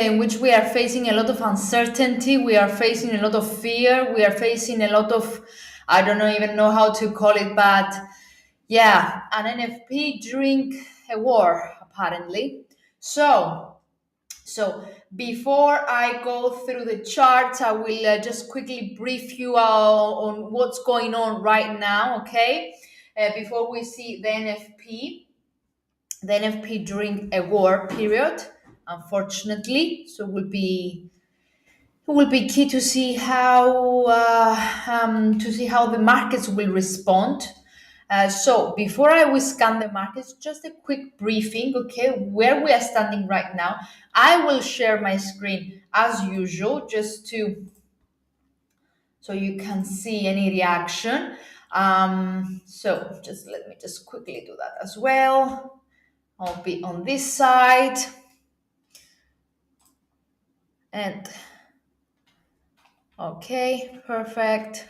in which we are facing a lot of uncertainty, we are facing a lot of fear, we are facing a lot of, I don't even know how to call it, but yeah, an NFP during a war, apparently. So, before I go through the charts, I will just quickly brief you on what's going on right now, okay? Before we see the NFP during a war period, unfortunately. So it will be key to see how the markets will respond. So before I will scan the markets, just a quick briefing, okay, where we are standing right now. I will share my screen as usual, just to so you can see any reaction. So just let me just quickly do that as well. I'll be on this side. And okay, perfect.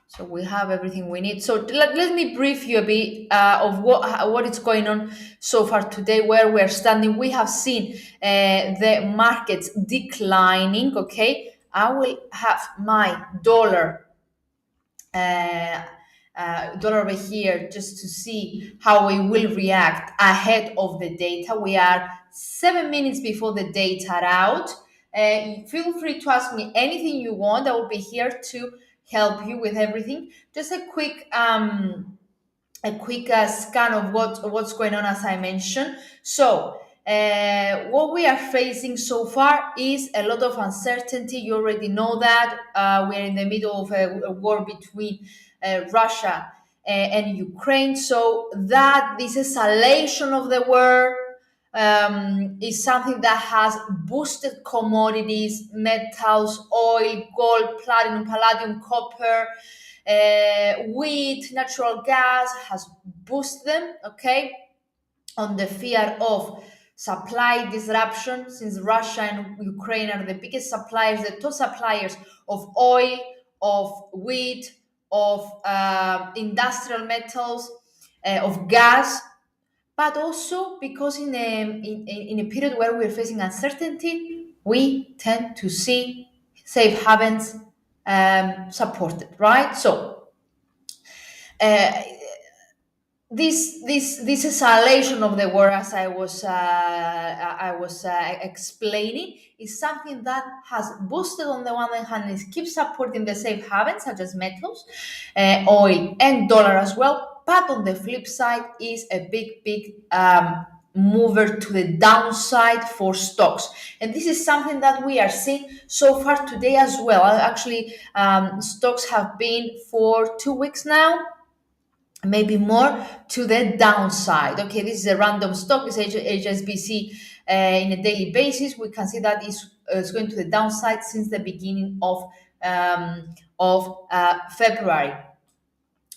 So we have everything we need. So let me brief you a bit of what is going on so far today, where we're standing. We have seen the markets declining. Okay, I will have my uh, dollar over here just to see how it will react ahead of the data. We are 7 minutes before the data are out. Feel free to ask me anything you want. I will be here to help you with everything. Just a quick scan of what's going on, as I mentioned. So what we are facing so far is a lot of uncertainty. You already know that we're in the middle of a war between Russia and Ukraine. So that this escalation of the war is something that has boosted commodities, metals, oil, gold, platinum, palladium, copper, wheat, natural gas has boosted them, okay, on the fear of supply disruption, since Russia and Ukraine are the biggest suppliers, the top suppliers of oil, of wheat, of industrial metals, of gas, but also because in a period where we're facing uncertainty, we tend to see safe havens supported, right? So uh, this escalation of the war, as I was explaining, is something that has boosted on the one hand, it keeps supporting the safe havens such as metals, oil, and dollar as well. But on the flip side, is a big mover to the downside for stocks, and this is something that we are seeing so far today as well. Actually, stocks have been for 2 weeks now, maybe more, to the downside. Okay, this is a random stock, it's HSBC. In a daily basis, we can see that it's going to the downside since the beginning of February.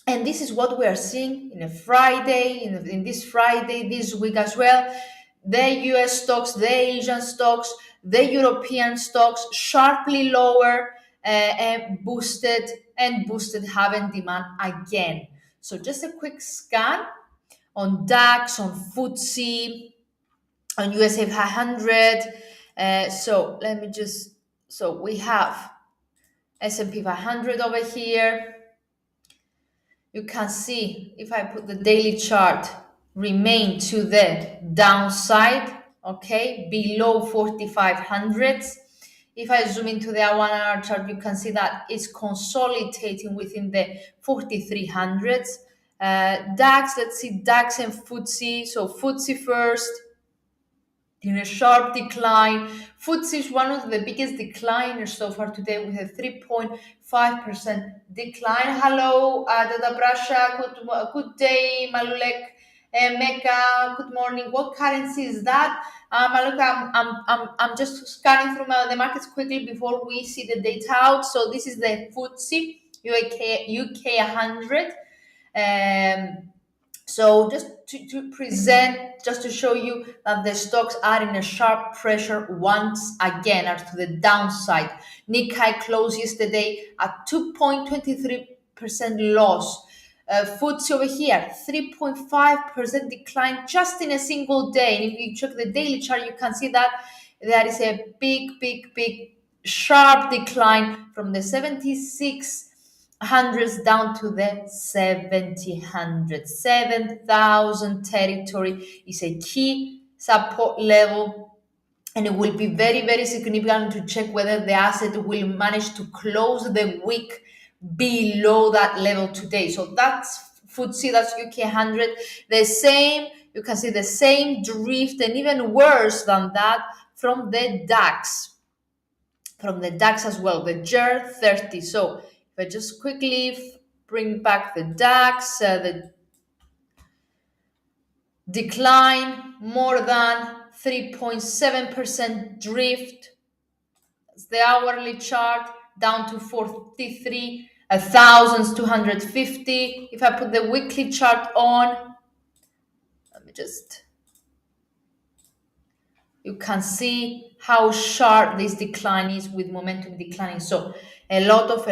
And this is what we are seeing in a Friday, in this Friday, this week as well. The US stocks, the Asian stocks, the European stocks sharply lower and boosted having demand again. So just a quick scan on DAX, on FTSE, on USA 500. So let me just, so we have S&P 500 over here. You can see if I put the daily chart, remain to the downside, okay, below 4500s. If I zoom into the 1 hour chart, you can see that it's consolidating within the 4300s. DAX, let's see DAX and FTSE. So FTSE first, in a sharp decline. FTSE is one of the biggest decliners so far today with a 3.5% decline. Hello, Dada Brasha, good day, Malulek, Mecca, good morning. What currency is that? Malulek, I'm just scanning through the markets quickly before we see the data out. So this is the FTSE UK 100. So just to present, just to show you that the stocks are in a sharp pressure once again, are to the downside. Nikkei closed yesterday at 2.23% loss. FTSE over here, 3.5% decline just in a single day. And if you check the daily chart, you can see that there is a big sharp decline from the 7600s down to the 7000s. 7,000 territory is a key support level, and it will be very significant to check whether the asset will manage to close the week below that level today. So that's FTSE, that's UK 100. The same, you can see the same drift, and even worse than that from the DAX, as well, the GER 30. So if I just quickly bring back the DAX, the decline more than 3.7% drift. That's the hourly chart, down to 43,250. If I put the weekly chart on, let me just, you can see how sharp this decline is with momentum declining. So a lot of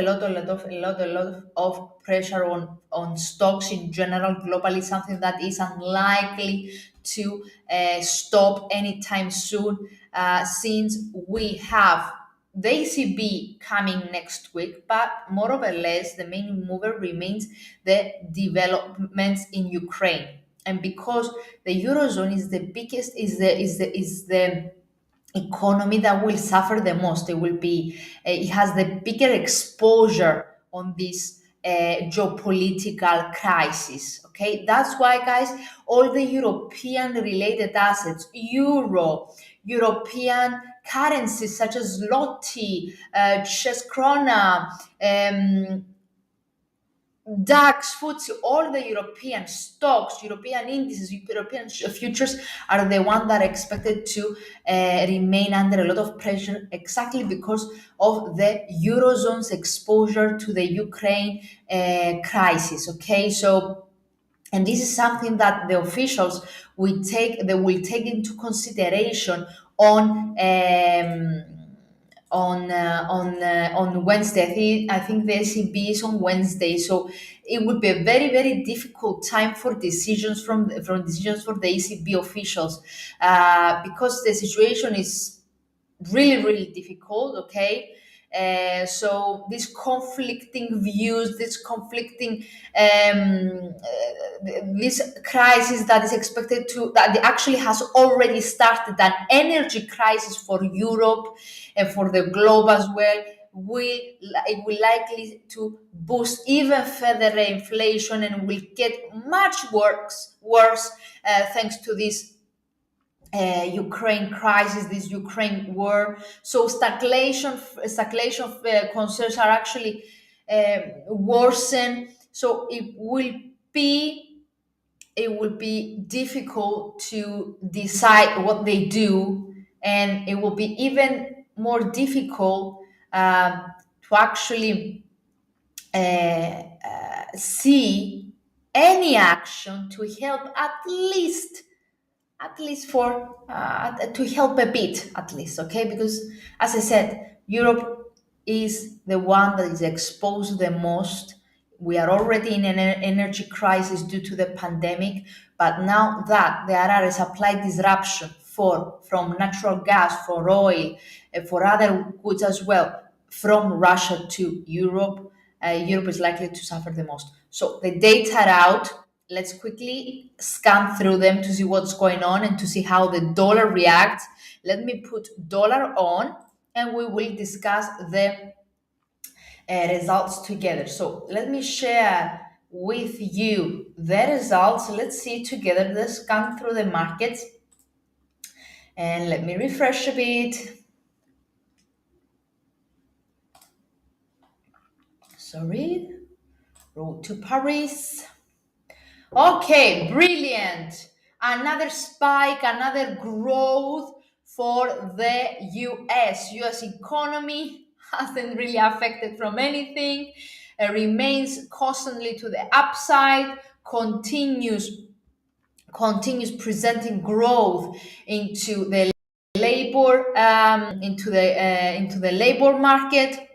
pressure on stocks in general globally, something that is unlikely to stop anytime soon, since we have the ECB coming next week, but more or less the main mover remains the developments in Ukraine. And because the Eurozone is the biggest, is the economy that will suffer the most. It has the bigger exposure on this geopolitical crisis. Okay, that's why, guys, all the European related assets, European currencies such as Zloty, Czech krona, DAX, FTSE, all the European stocks, European indices, European futures are the ones that are expected to remain under a lot of pressure, exactly because of the Eurozone's exposure to the Ukraine crisis. Okay, so, and this is something that the officials will take into consideration on Wednesday. I think the ECB is on Wednesday, so it would be a very difficult time for decisions from decisions for the ECB officials, because the situation is really difficult. Okay, so these conflicting views, this crisis that is expected to, that actually has already started, an energy crisis for Europe and for the globe as well, it will likely to boost even further inflation, and will get much worse thanks to this Ukraine crisis, this Ukraine war. So stagflation concerns are actually worsen. So it will be difficult to decide what they do, and it will be even more difficult to actually see any action to help, at least for to help a bit, at least. Okay, because as I said, Europe is the one that is exposed the most. We are already in an energy crisis due to the pandemic, but now that there are a supply disruption from natural gas, for oil, for other goods as well, from Russia to Europe, Europe is likely to suffer the most. So the data are out. Let's quickly scan through them to see what's going on and to see how the dollar reacts. Let me put dollar on, and we will discuss the results together. So let me share with you the results. Let's see together. Let's scan through the markets, and let me refresh a bit. Sorry, road to Paris. Okay, brilliant. Another spike, another growth for the US. US economy hasn't really affected from anything. It remains constantly to the upside, continues presenting growth into the labor market.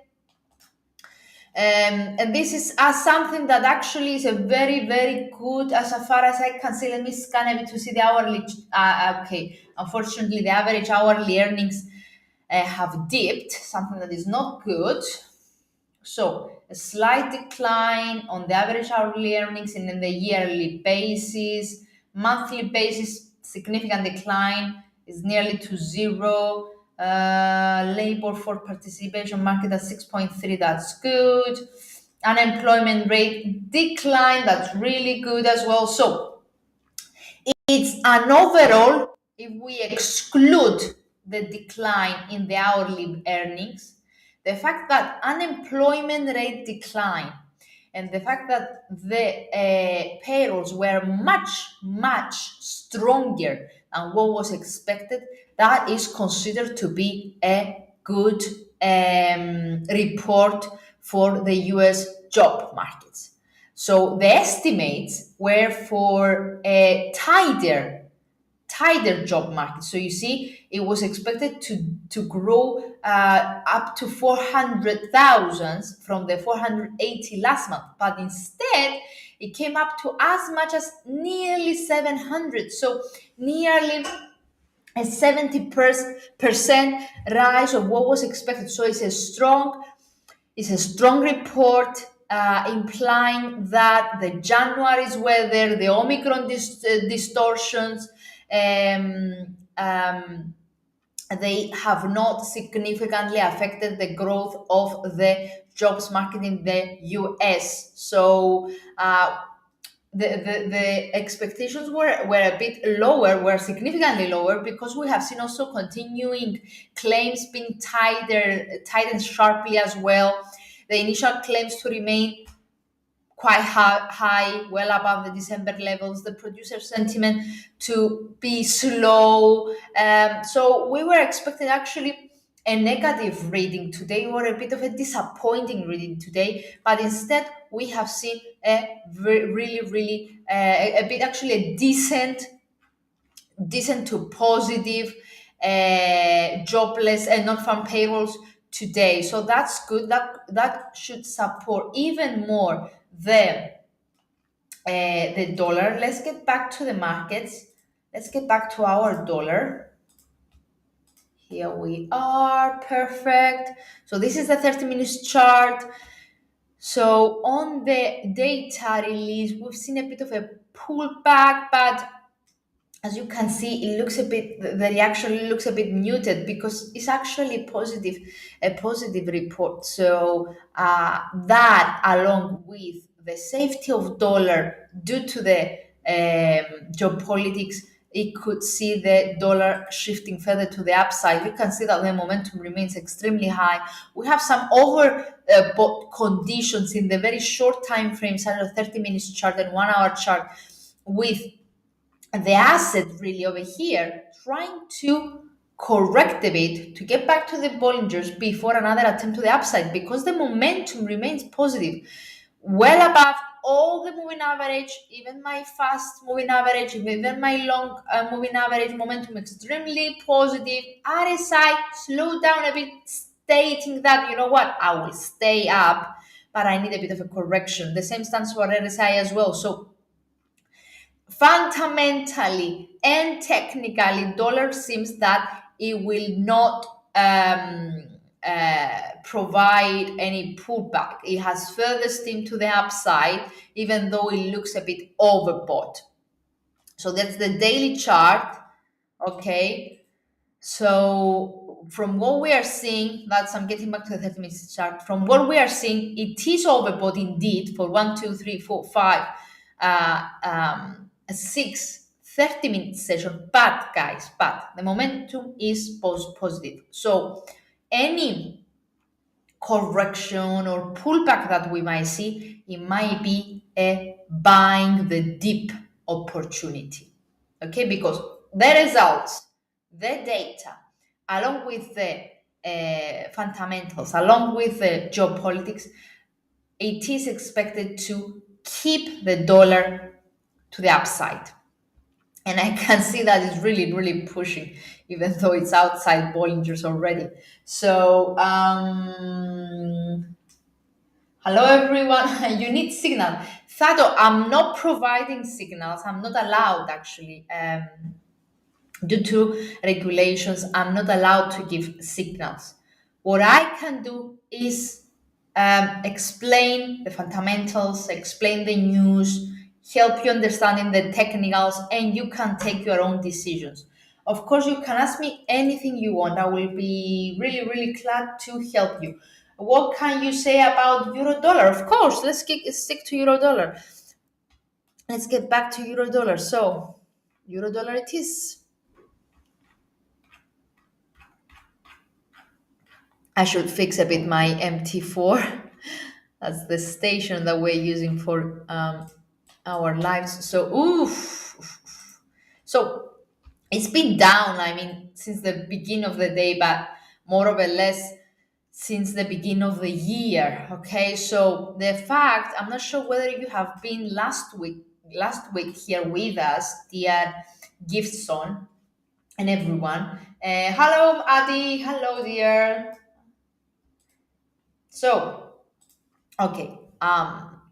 And this is something that actually is a very, very good, as far as I can see. Let me scan a bit to see the hourly. Okay, unfortunately, the average hourly earnings have dipped, something that is not good. So a slight decline on the average hourly earnings and in the yearly basis. Monthly basis, significant decline is nearly to zero. Labor for participation market at 6.3, that's good. Unemployment rate decline, that's really good as well. So it's an overall, if we exclude the decline in the hourly earnings, the fact that unemployment rate declined and the fact that the payrolls were much, much stronger than what was expected, that is considered to be a good report for the US job markets. So the estimates were for a tighter job market. So you see, it was expected to grow up to 400,000 from the 480 last month, but instead it came up to as much as nearly 700. So nearly a 70% rise of what was expected. So it's a strong report, implying that the January's weather, the Omicron distortions, um, um, they have not significantly affected the growth of the jobs market in the US. So the expectations were a bit lower, were significantly lower, because we have seen also continuing claims being tightened sharply as well. The initial claims to remain quite high, well above the December levels, the producer sentiment to be slow. So we were expecting actually a negative reading today, or a bit of a disappointing reading today, but instead we have seen a really a bit actually a decent to positive jobless and non-farm payrolls today. So that's good. That should support even more the dollar. Let's get back to the markets. Let's get back to our dollar. Here we are. Perfect. So this is the 30 minutes chart. So on the data release, we've seen a bit of a pullback, but as you can see, it looks a bit, the reaction looks a bit muted, because it's actually a positive report. So that, along with the safety of dollar due to the geopolitics, it could see the dollar shifting further to the upside. You can see that the momentum remains extremely high. We have some overbought conditions in the very short time frames, such as 30 minutes chart and 1 hour chart, with the asset really over here trying to correct a bit to get back to the Bollingers before another attempt to the upside, because the momentum remains positive, well above all the moving average, even my fast moving average, even my long moving average. Momentum extremely positive. RSI slowed down a bit, stating that, you know what, I will stay up, but I need a bit of a correction. The same stands for RSI as well. So fundamentally and technically, dollar seems that it will not provide any pullback. It has further steam to the upside, even though it looks a bit overbought. So that's the daily chart. Okay. So from what we are seeing, I'm getting back to the 30 minutes chart. From what we are seeing, it is overbought indeed for 1, 2, 3, 4, 5, a 30-minute session. But guys, the momentum is positive. So any correction or pullback that we might see, it might be a buying the dip opportunity. Okay, because the results, the data, along with the fundamentals, along with the geopolitics, it is expected to keep the dollar to the upside. And I can see that it's really pushing, even though it's outside Bollingers already. So Hello, everyone. You need signal. Thado, I'm not providing signals. I'm not allowed, actually. Due to regulations, I'm not allowed to give signals. What I can do is explain the fundamentals, explain the news, help you understanding the technicals, and you can take your own decisions. Of course, you can ask me anything you want. I will be really, really glad to help you. What can you say about euro dollar? Of course, stick to euro dollar. Let's get back to euro dollar. So, euro dollar it is. I should fix a bit my MT4. That's the station that we're using for our lives. So, oof. So it's been down, I mean, since the beginning of the day, but more or less since the beginning of the year. Okay, so the fact, I'm not sure whether you have been last week here with us, dear Giftson and everyone. Hello, Adi. Hello, dear. So, okay. I'm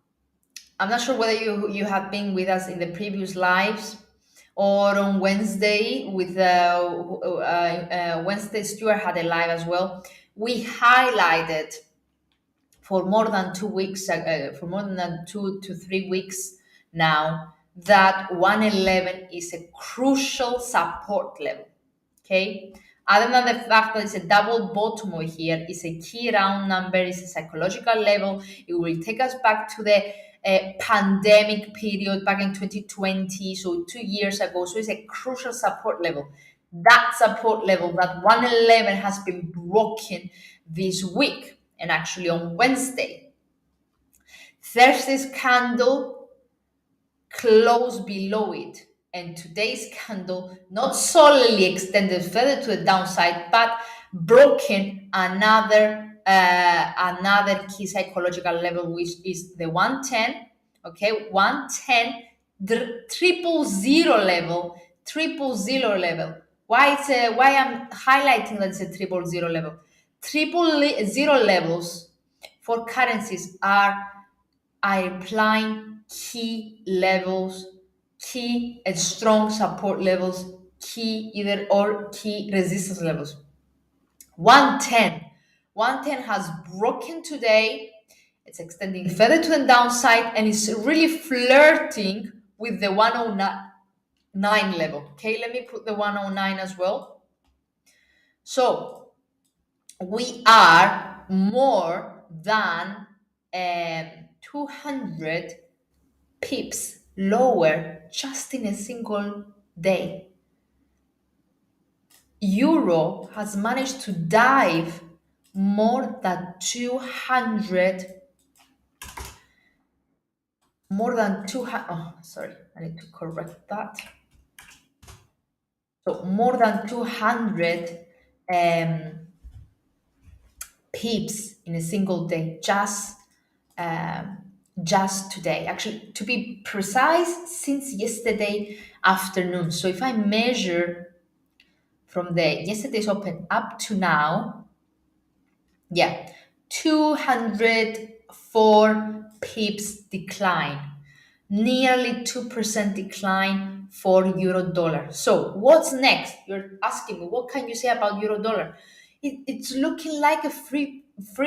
not sure whether you have been with us in the previous lives or on Wednesday with Wednesday Stuart had a live as well. We highlighted for more than 2 weeks, for more than 2 to 3 weeks now, that 111 is a crucial support level. Okay. Other than the fact that it's a double bottom over here, it's a key round number, it's a psychological level. It will take us back to the pandemic period back in 2020, so 2 years ago. So it's a crucial support level. That support level, that 111, has been broken this week and actually on Wednesday. Thursday's candle closed below it, and today's candle not solely extended further to the downside, but broken another key psychological level, which is the 110. Okay, 110, the triple zero level. Why I'm highlighting that it's a triple zero level? Triple zero levels for currencies are implying key levels, key and strong support levels, key either or key resistance levels. 110. 110 has broken today. It's extending further to the downside and it's really flirting with the 109 level. Okay, let me put the 109 as well. So we are more than 200 pips lower just in a single day. Euro has managed to dive more than 200, sorry, I need to correct that. So more than 200 pips in a single day, just today. Actually, to be precise, since yesterday afternoon. So if I measure from the yesterday's open up to now, yeah, 204 pips decline, nearly 2% decline for euro dollar. So what's next? You're asking me, what can you say about euro dollar? It's looking like a free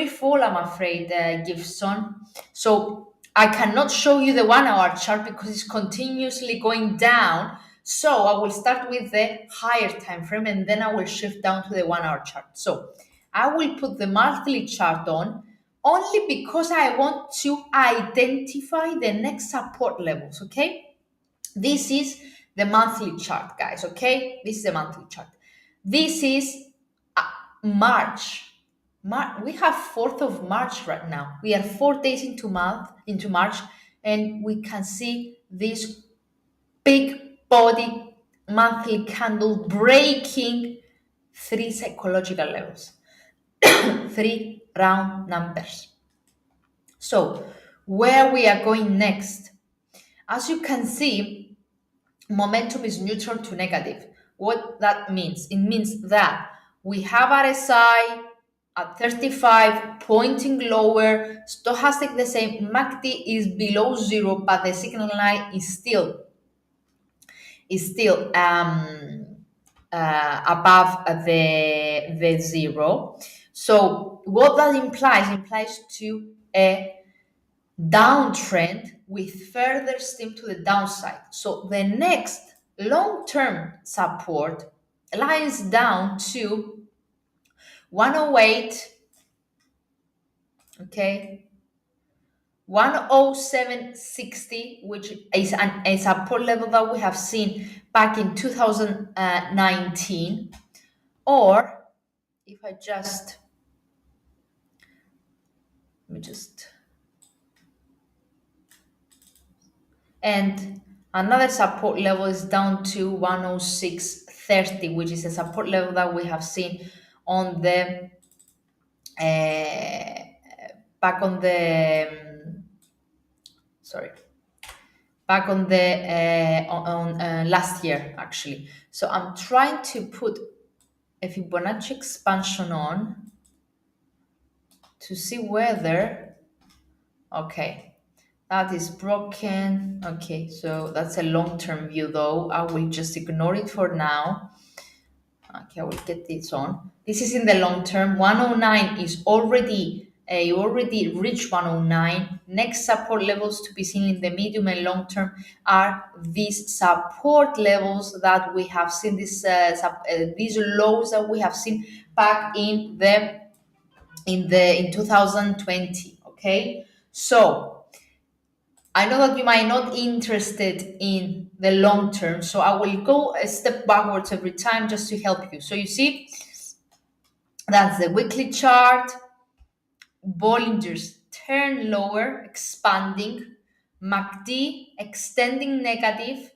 fall, I'm afraid, Gibson. So I cannot show you the 1 hour chart because it's continuously going down. So I will start with the higher time frame and then I will shift down to the 1 hour chart. So I will put the monthly chart on only because I want to identify the next support levels. Okay, this is the monthly chart, guys. Okay, this is the monthly chart. This is March. We have 4th of March right now. We are 4 days into March, and we can see this big body monthly candle breaking 3 psychological levels, 3 round numbers. So where we are going next? As you can see, momentum is neutral to negative. What that means? It means that we have RSI at 35, pointing lower. Stochastic the same. MACD is below zero, but the signal line is still above the zero. So what that implies to a downtrend with further steam to the downside. So the next long-term support lines down to 108, okay, 107.60, which is a support level that we have seen back in 2019. Or if I just, let me just, and another support level is down to 106.30, which is a support level that we have seen on the uh, back on the sorry back on the last year actually. So I'm trying to put a Fibonacci expansion on to see whether, okay, that is broken. Okay, so that's a long-term view though. I will just ignore it for now. Okay, I will get this on. This is in the long term. 109 is already, you already reached 109. Next support levels to be seen in the medium and long term are these support levels that we have seen, these lows that we have seen back in 2020. Okay, so I know that you might not be interested in the long term, so I will go a step backwards every time just to help you. So you see, that's the weekly chart. Bollinger's turn lower, expanding. MACD extending negative.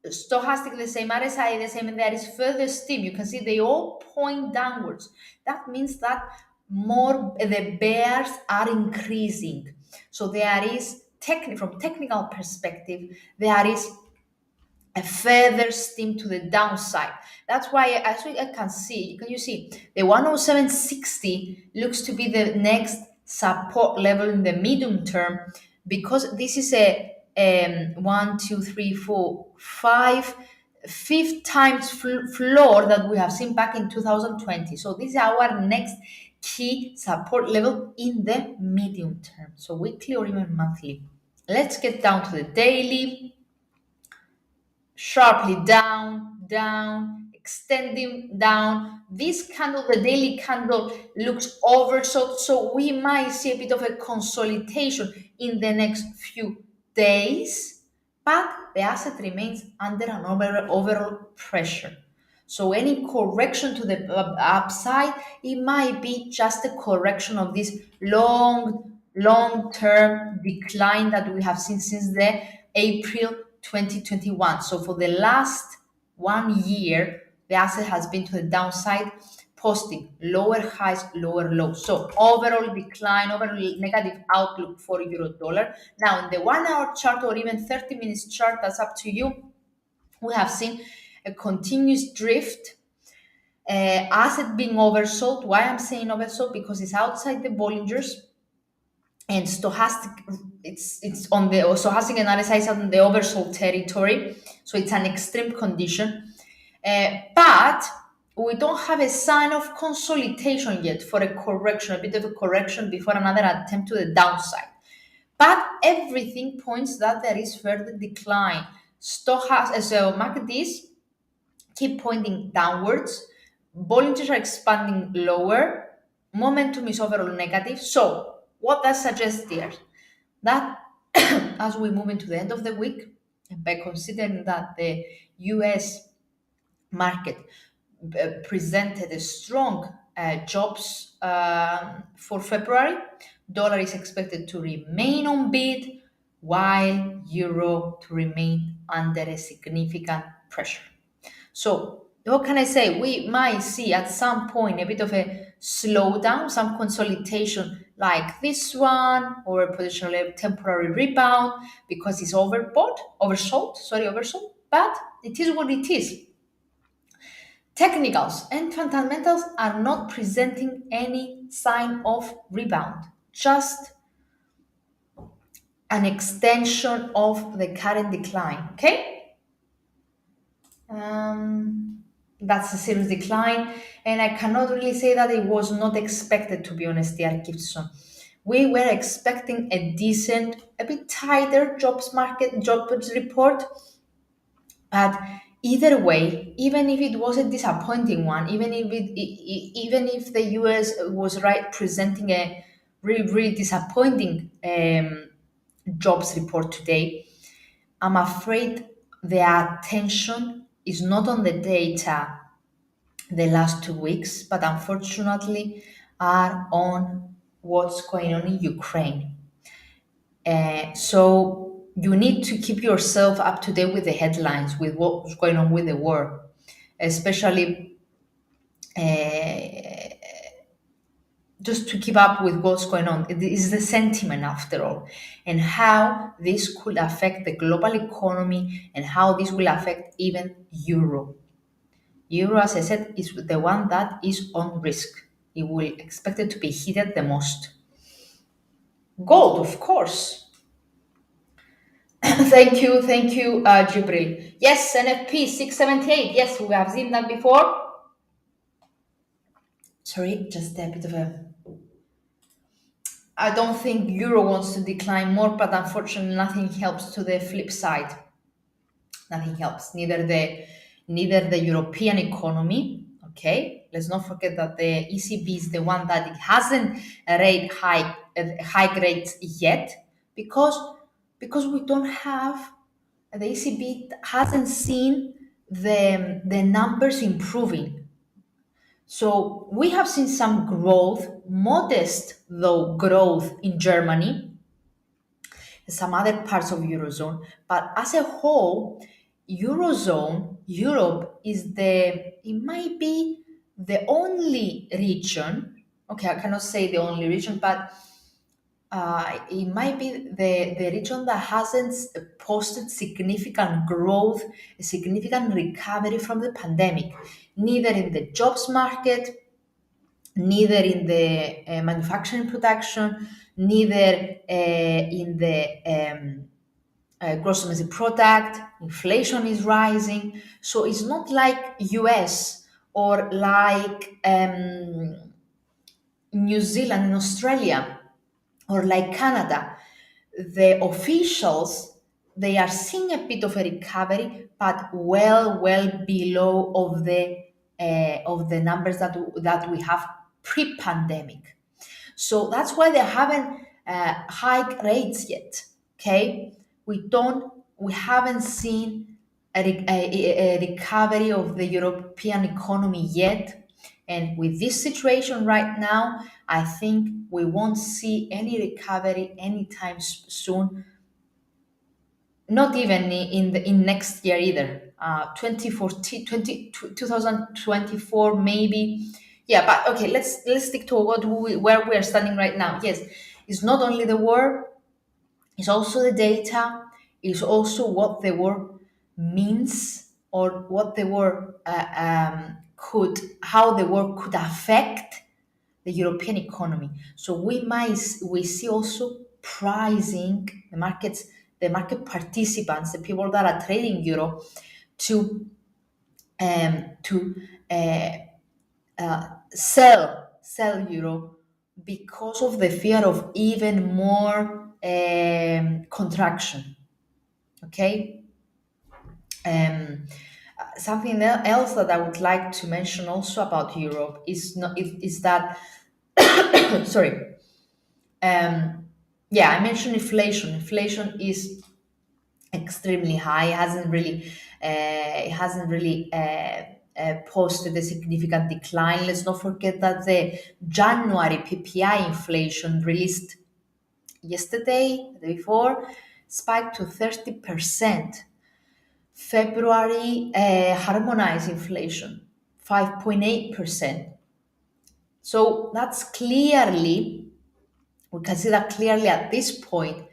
Stochastic the same, RSI the same, and there is further steam. You can see they all point downwards. That means that the bears are increasing. So there is from technical perspective, there is a further steam to the downside. That's why, as I can see, can you see the 107.60 looks to be the next support level in the medium term, because this is a one, two, three, four, five, fifth times floor that we have seen back in 2020. So this is our next key support level in the medium term, so weekly or even monthly. Let's get down to the daily. Sharply down, down, extending down. This candle, the daily candle, looks oversold, so we might see a bit of a consolidation in the next few days, but the asset remains under an overall pressure. So any correction to the upside, it might be just a correction of this long-term decline that we have seen since the April 2021. So for the last 1 year, the asset has been to the downside, posting lower highs, lower lows. So overall decline, overall negative outlook for euro dollar. Now in the 1 hour chart or even 30 minutes chart, that's up to you, we have seen a continuous drift, asset being oversold. Why I'm saying oversold? Because it's outside the Bollingers, and stochastic, it's on the stochastic and RSI is on the oversold territory, so it's an extreme condition. But we don't have a sign of consolidation yet for a correction, a bit of a correction before another attempt to the downside. But everything points that there is further decline. So MACDs keep pointing downwards. Bollingers are expanding lower. Momentum is overall negative. So what that suggests here? That as we move into the end of the week, and by considering that the US market presented a strong jobs for February, dollar is expected to remain on bid, while euro to remain under a significant pressure. So what can I say? We might see at some point a bit of a slowdown, some consolidation like this one, or a potentially temporary rebound because it's oversold, but it is what it is. Technicals and fundamentals are not presenting any sign of rebound, just an extension of the current decline. Okay, um, that's a serious decline, and I cannot really say that it was not expected. To be honest, dear Gibson, we were expecting a decent, a bit tighter jobs report. But either way, even if it was a disappointing one, even if the US was right presenting a really disappointing jobs report today, I'm afraid the attention is not on the data the last 2 weeks, but unfortunately are on what's going on in Ukraine. So you need to keep yourself up to date with the headlines, with what's going on with the war, especially uh, just to keep up with what's going on. It is the sentiment, after all, and how this could affect the global economy and how this will affect even euro. Euro, as I said, is the one that is on risk. It will expect it to be hit the most. Gold, of course. Thank you, Jibril. Yes, NFP 678. Yes, we have seen that before. Sorry, just a bit of a. I don't think euro wants to decline more, but unfortunately, nothing helps to the flip side. Nothing helps. Neither the European economy. Okay, let's not forget that the ECB is the one that it hasn't rate high rates yet because we don't have the ECB hasn't seen the numbers improving. So we have seen some growth, modest though growth in Germany, some other parts of Eurozone, but as a whole, Eurozone, Europe is it might be the only region, okay, I cannot say the only region, but it might be the region that hasn't posted significant growth, a significant recovery from the pandemic, neither in the jobs market, neither in the manufacturing production, neither in the gross domestic product. Inflation is rising, so it's not like US or like New Zealand and Australia or like Canada. The officials, they are seeing a bit of a recovery, but well below of the numbers that we have pre-pandemic. So that's why they haven't hiked rates yet. Okay, we haven't seen a recovery of the European economy yet. And with this situation right now, I think we won't see any recovery anytime soon, not even in next year either. 2014 2024 maybe. Yeah, but okay, let's stick to where we are standing right now. Yes, it's not only the war, it's also the data, it's also what the war means, or what the war could how the war could affect the European economy. So we see also pricing the market participants, the people that are trading euro, to uh, sell euro because of the fear of even more contraction. Okay. Um, Something else that I would like to mention also about Europe is that sorry. Yeah, I mentioned inflation. Inflation is extremely high. It hasn't really posted a significant decline. Let's not forget that the January PPI inflation released yesterday, the day before, spiked to 30%. February harmonized inflation, 5.8%. So that's clearly, we can see that clearly at this point,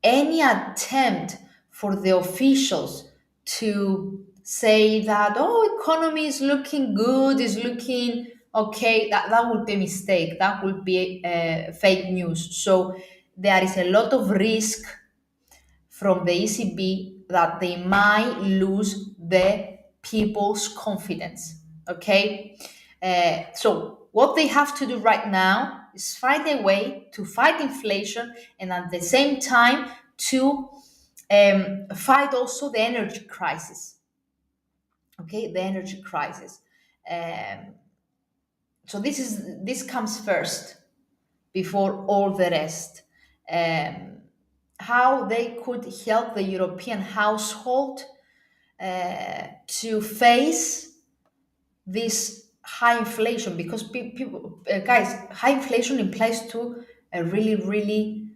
any attempt for the officials to say that, oh, economy is looking good, is looking okay, that would be a mistake. That would be fake news. So there is a lot of risk from the ECB that they might lose the people's confidence. Okay, so what they have to do right now is find a way to fight inflation and at the same time to fight also the energy crisis. Okay, the energy crisis. Um, so this comes first before all the rest. Um, how they could help the European household to face this high inflation, because people, guys, high inflation implies to a really, really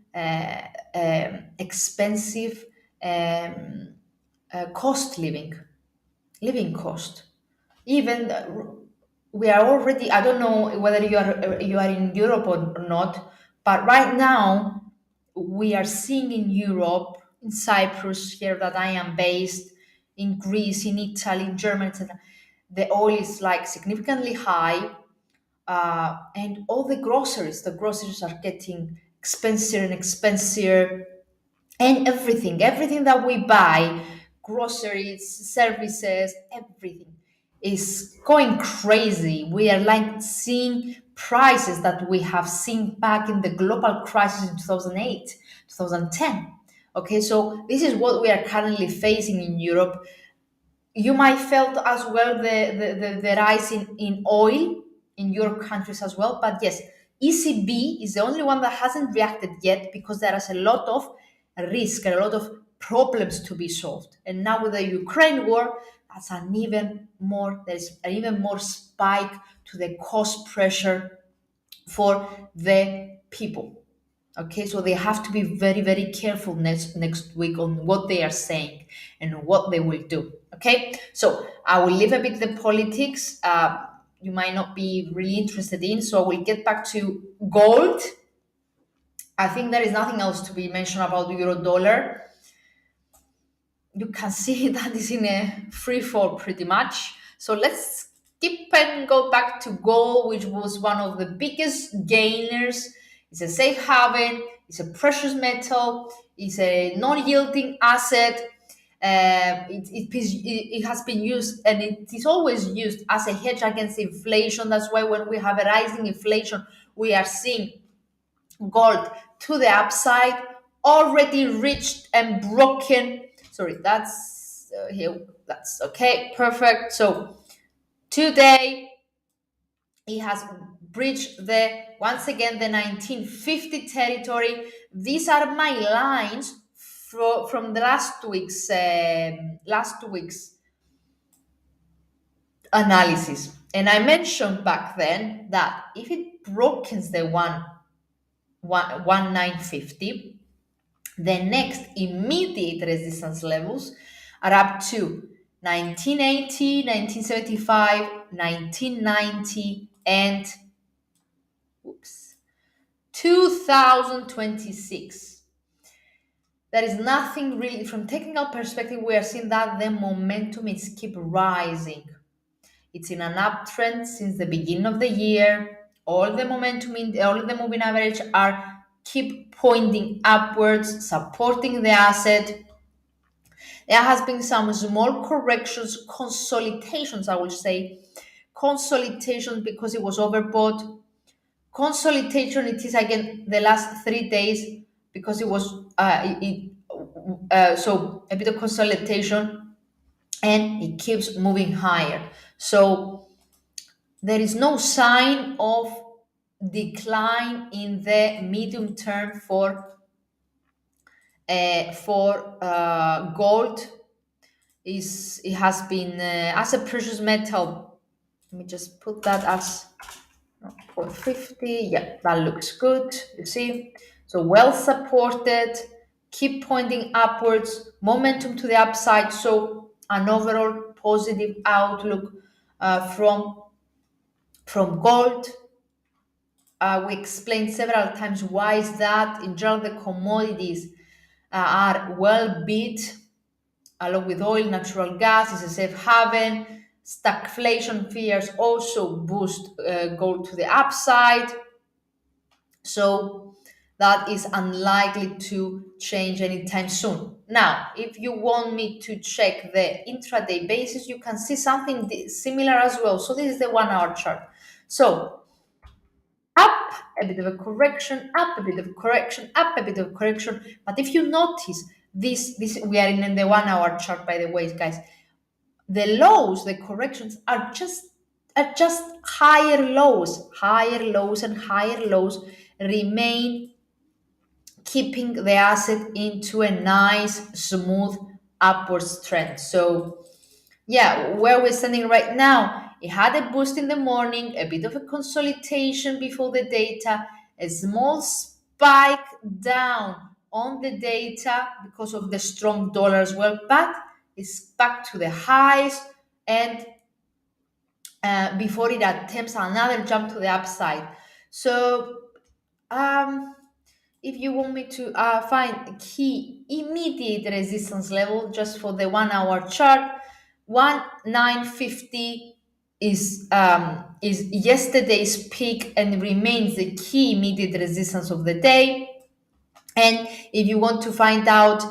expensive um, cost living cost. Even we are already, I don't know whether you are in Europe or not, but right now we are seeing in Europe, in Cyprus, here that I am based, in Greece, in Italy, in Germany, etc., the oil is like significantly high, and all the groceries are getting expensive and expensive, and everything that we buy, groceries, services, everything is going crazy. We are like seeing prices that we have seen back in the global crisis in 2008, 2010. Okay, so this is what we are currently facing in Europe. You might felt as well the rise in oil in your countries as well. But yes, ECB is the only one that hasn't reacted yet, because there is a lot of risk and a lot of problems to be solved. And now with the Ukraine war, that's there's an even more spike to the cost pressure for the people. Okay, so they have to be very, very careful next week on what they are saying and what they will do. Okay, so I will leave a bit the politics. You might not be really interested in, so I will get back to gold. I think there is nothing else to be mentioned about euro dollar. You can see that is in a free fall pretty much. So let's skip and go back to gold, which was one of the biggest gainers. It's a safe haven, it's a precious metal, it's a non-yielding asset. It has been used, and it is always used as a hedge against inflation. That's why when we have a rising inflation, we are seeing gold to the upside, already reached and broken. Sorry, that's here. That's okay, perfect. So today it has breached the once again the 1950 territory. These are my lines from the last week's analysis, and I mentioned back then that if it brokens the 1950, the next immediate resistance levels are up to 1980, 1975, 1990, and whoops, 2026. There is nothing really, from technical perspective, we are seeing that the momentum is keep rising. It's in an uptrend since the beginning of the year. All the moving average are keep pointing upwards, supporting the asset. There has been some small corrections, consolidations, I will say. Consolidation because it was overbought. Consolidation, it is again the last 3 days because it was so a bit of consolidation, and it keeps moving higher. So there is no sign of decline in the medium term for gold. It has been as a precious metal. Let me just put that as 450. Yeah, that looks good. You see, so well supported, keep pointing upwards, momentum to the upside. So an overall positive outlook from gold. We explained several times why is that. In general, the commodities are well beat along with oil, natural gas is a safe haven. Stagflation fears also boost gold to the upside. So that is unlikely to change anytime soon. Now, if you want me to check the intraday basis, you can see something similar as well. So this is the 1 hour chart. So up a bit of a correction, up a bit of a correction, up a bit of a correction. But if you notice this we are in the 1 hour chart, by the way, guys. The lows, the corrections are just higher lows and higher lows remain, keeping the asset into a nice smooth upwards trend. So yeah, where we're standing right now, it had a boost in the morning, a bit of a consolidation before the data, a small spike down on the data because of the strong dollar as well, but it's back to the highs, and before it attempts another jump to the upside. So um, if you want me to find key immediate resistance level just for the 1 hour chart, 1950 is yesterday's peak and remains the key immediate resistance of the day. And if you want to find out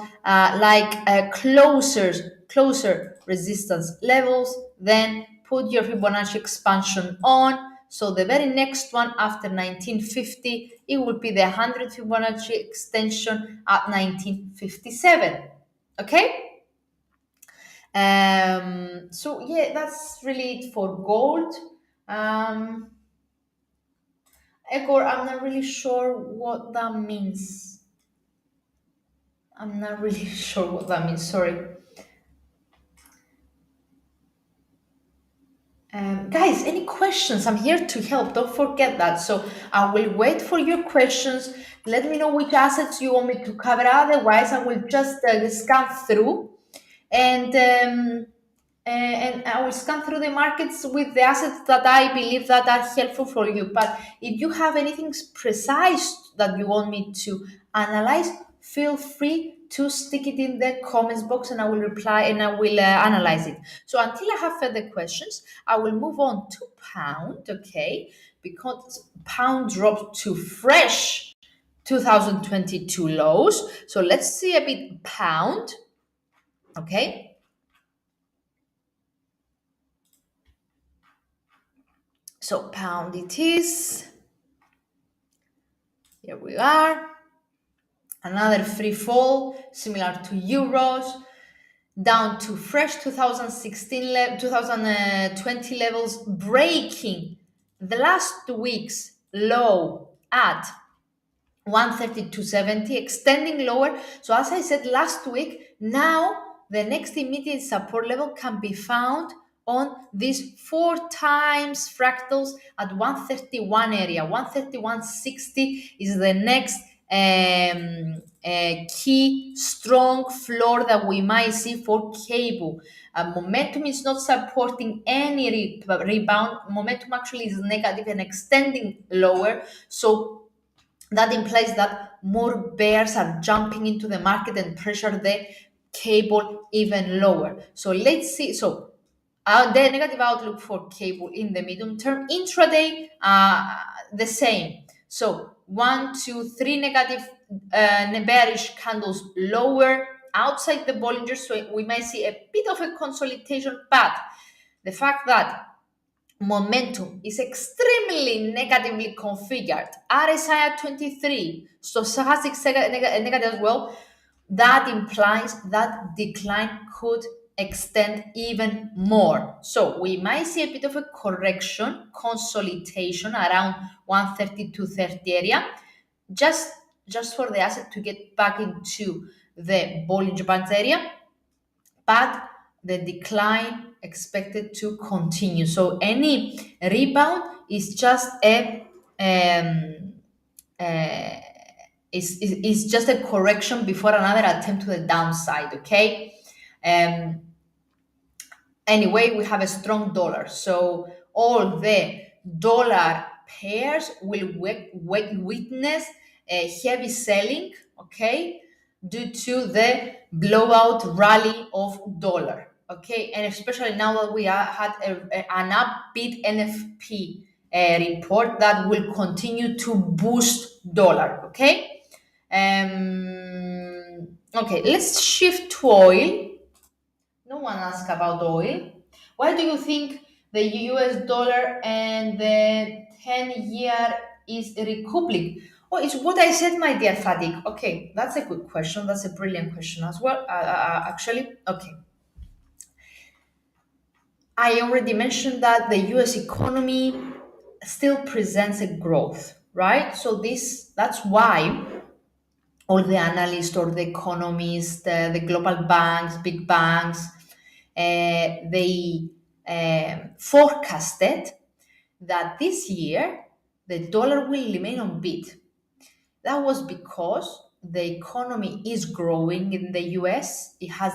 closer resistance levels, then put your Fibonacci expansion on. So the very next one after 1950, it would be the 100 Fibonacci extension at 1957. Okay. So yeah, that's really it for gold. Egor, I'm not really sure what that means. I'm not really sure what that means. Sorry. Guys, any questions? I'm here to help. Don't forget that. So I will wait for your questions. Let me know which assets you want me to cover. Otherwise, I will just scan through, and I will scan through the markets with the assets that I believe that are helpful for you. But if you have anything precise that you want me to analyze, feel free to stick it in the comments box and I will reply and I will analyze it. So until I have further questions, I will move on to pound, okay? Because pound dropped to fresh 2022 lows. So let's see a bit pound, okay? So pound it is. Here we are. Another free fall, similar to euros, down to fresh 2020 levels, breaking the last week's low at 132.70, extending lower. So as I said last week, now the next immediate support level can be found on these 4 times fractals at 131 area. 131.60 is the next key strong floor that we might see for cable. Momentum is not supporting any rebound. Momentum actually is negative and extending lower. So that implies that more bears are jumping into the market and pressure the cable even lower. So let's see. So the negative outlook for cable in the medium term, intraday, the same. So 1, 2, 3 negative bearish candles lower outside the Bollinger. So we might see a bit of a consolidation, but the fact that momentum is extremely negatively configured. RSI at 23, stochastic negative as well. That implies that decline could extend even more. So we might see a bit of a correction, consolidation around 132.30 area, just for the asset to get back into the Bollinger Bands area, but the decline expected to continue. So any rebound is just uh, is just a correction before another attempt to the downside. Okay. Anyway, we have a strong dollar, so all the dollar pairs will witness a heavy selling. Okay. due to the blowout rally of dollar. Okay, and especially now that we had an upbeat NFP report that will continue to boost dollar. Okay, okay, let's shift to oil. No one asked about oil. Why do you think the US dollar and the 10-year is recoupling? Oh, it's what I said, my dear Fadik. Okay, that's a good question. That's a brilliant question as well. Actually, okay. I already mentioned that the US economy still presents a growth, right? So that's why all the analysts or the economists, the global banks, big banks, they forecasted that this year the dollar will remain on beat. That was because the economy is growing in the US. It has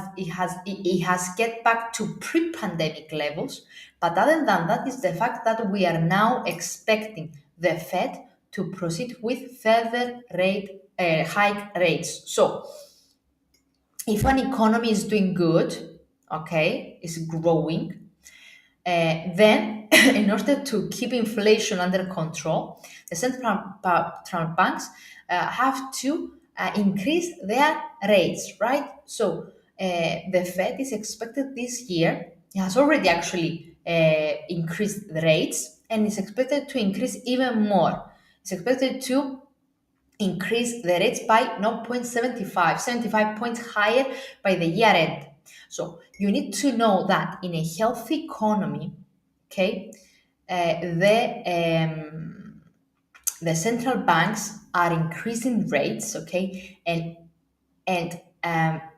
get back to pre-pandemic levels. But other than that is the fact that we are now expecting the Fed to proceed with further rate hike rates. So if an economy is doing good, okay, is growing, then in order to keep inflation under control, the central banks have to increase their rates, right? So the Fed is expected this year, it has already actually increased the rates and is expected to increase even more. It's expected to increase the rates by 0.75, 75 points higher by the year end. So you need to know that in a healthy economy, okay, the central banks are increasing rates, okay, and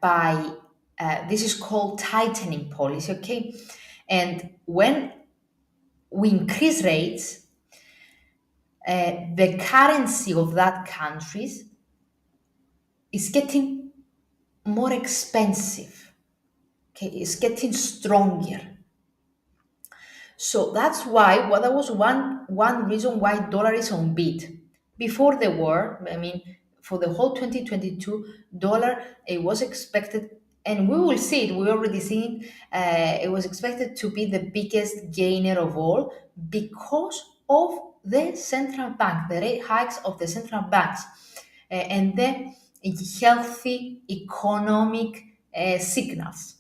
by this is called tightening policy, okay, and when we increase rates, the currency of that countries is getting more expensive. Okay, it's getting stronger. So that's why, well, that was one reason why dollar is on beat. Before the war, I mean, for the whole 2022, dollar it was expected, and we will see it. We already seen it. It was expected to be the biggest gainer of all because of the central bank, the rate hikes of the central banks, and the healthy economic signals.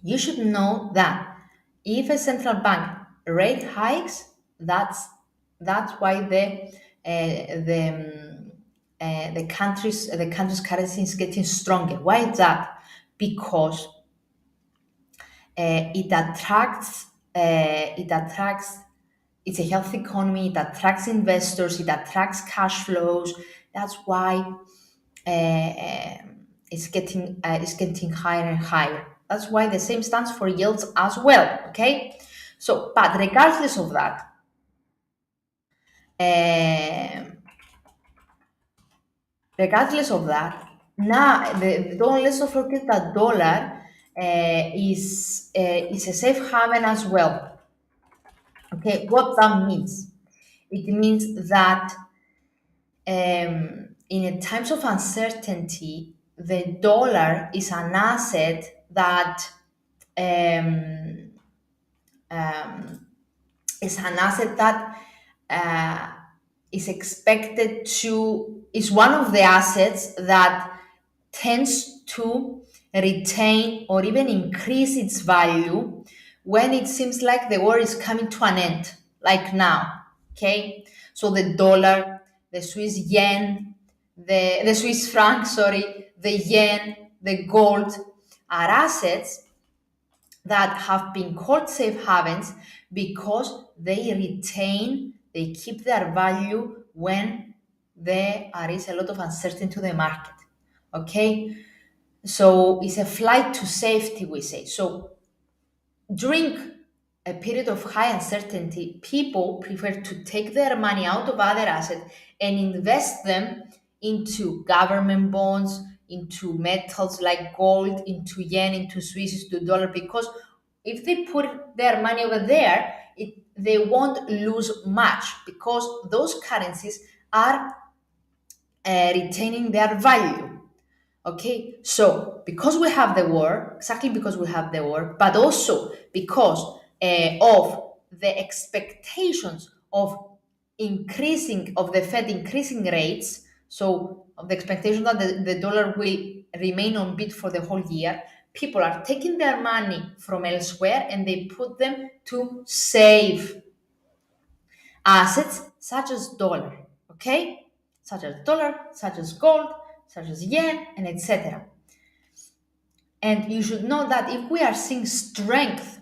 You should know that if a central bank rate hikes, that's why the country's currency is getting stronger. Why is that? Because it attracts. It's a healthy economy. It attracts investors. It attracts cash flows. That's why it's getting higher and higher. That's why the same stands for yields as well. Okay, so but um, regardless of that, now don't let's not forget that dollar is a safe haven as well. Okay, what that means? It means that in times of uncertainty, the dollar is an asset that um, um, is an asset that uh, is one of the assets that tends to retain or even increase its value when it seems like the war is coming to an end, like now. Okay, so the dollar, the Swiss yen, the Swiss franc, sorry, the yen, the gold are assets that have been called safe havens because they keep their value when there is a lot of uncertainty to the market. Okay, so it's a flight to safety, we say. So during a period of high uncertainty, people prefer to take their money out of other assets and invest them into government bonds, into metals like gold, into yen, into Swiss, into dollar, because if they put their money over there, they won't lose much because those currencies are retaining their value. Okay, so because we have the war, exactly because we have the war, but also because of the expectations of increasing of the Fed increasing rates, so of the expectation that the dollar will remain on beat for the whole year, people are taking their money from elsewhere and they put them to save assets such as dollar, okay? Such as dollar, such as gold, such as yen, and etc. And you should know that if we are seeing strength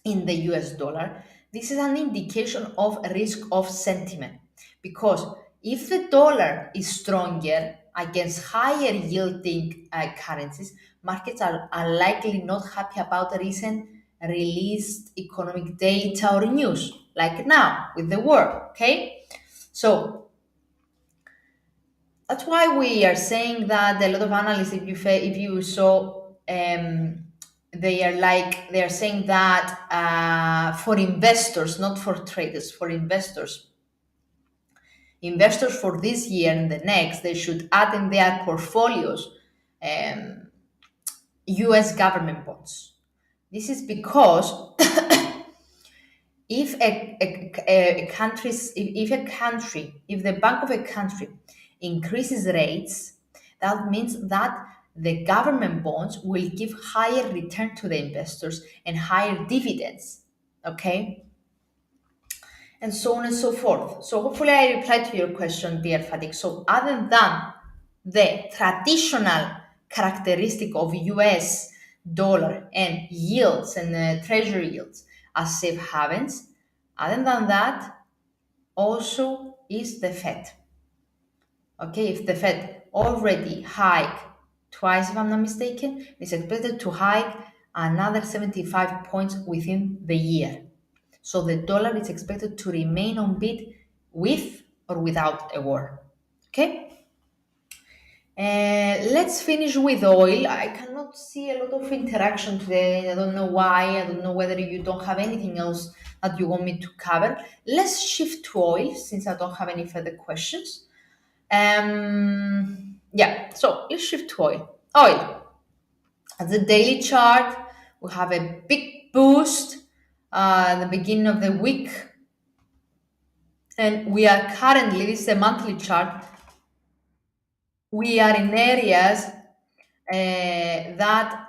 in the US dollar, this is an indication of risk of sentiment. Because if the dollar is stronger against higher yielding currencies, markets are likely not happy about recent released economic data or news, like now with the war. Okay, so that's why we are saying that a lot of analysts, if you saw, they are saying that for investors, not for traders, for investors for this year and the next, they should add in their portfolios um, U.S. government bonds. This is because if a country's if a country if the bank of a country increases rates, that means that the government bonds will give higher return to the investors and higher dividends, okay, and so on and so forth. So hopefully I replied to your question, dear Fadik. So other than the traditional characteristic of US dollar and yields and treasury yields as safe havens, other than that, also is the Fed. Okay, if the Fed already hiked twice, if I'm not mistaken, it's expected to hike another 75 points within the year. So the dollar is expected to remain on beat with or without a war. Okay? Let's finish with oil. I cannot see a lot of interaction today. I don't know why. I don't know whether you don't have anything else that you want me to cover. Let's shift to oil since I don't have any further questions. Yeah, so let's shift to oil. Oil. At the daily chart, we have a big boost at the beginning of the week. And we are currently, this is a monthly chart, we are in areas that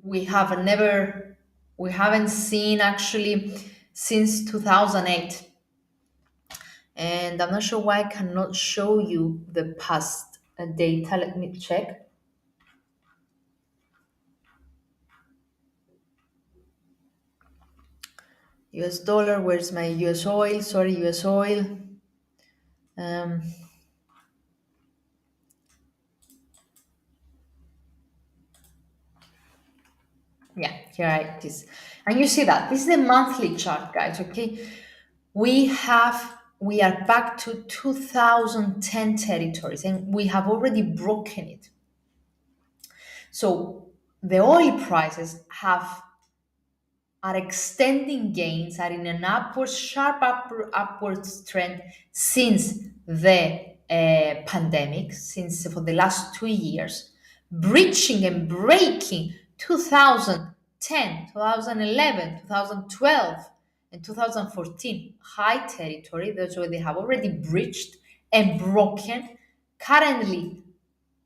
we haven't seen actually since 2008. And I'm not sure why I cannot show you the past data. Let me check. US dollar, where's my US oil? Sorry, US oil. Um, yeah, here it is. And you see that this is a monthly chart, guys, okay? We are back to 2010 territories and we have already broken it. So the oil prices are extending gains, are in an upwards trend since the pandemic, since for the last 2 years, breaching and breaking 2010, 2011, 2012, and 2014 high territory. That's where they have already breached and broken. Currently,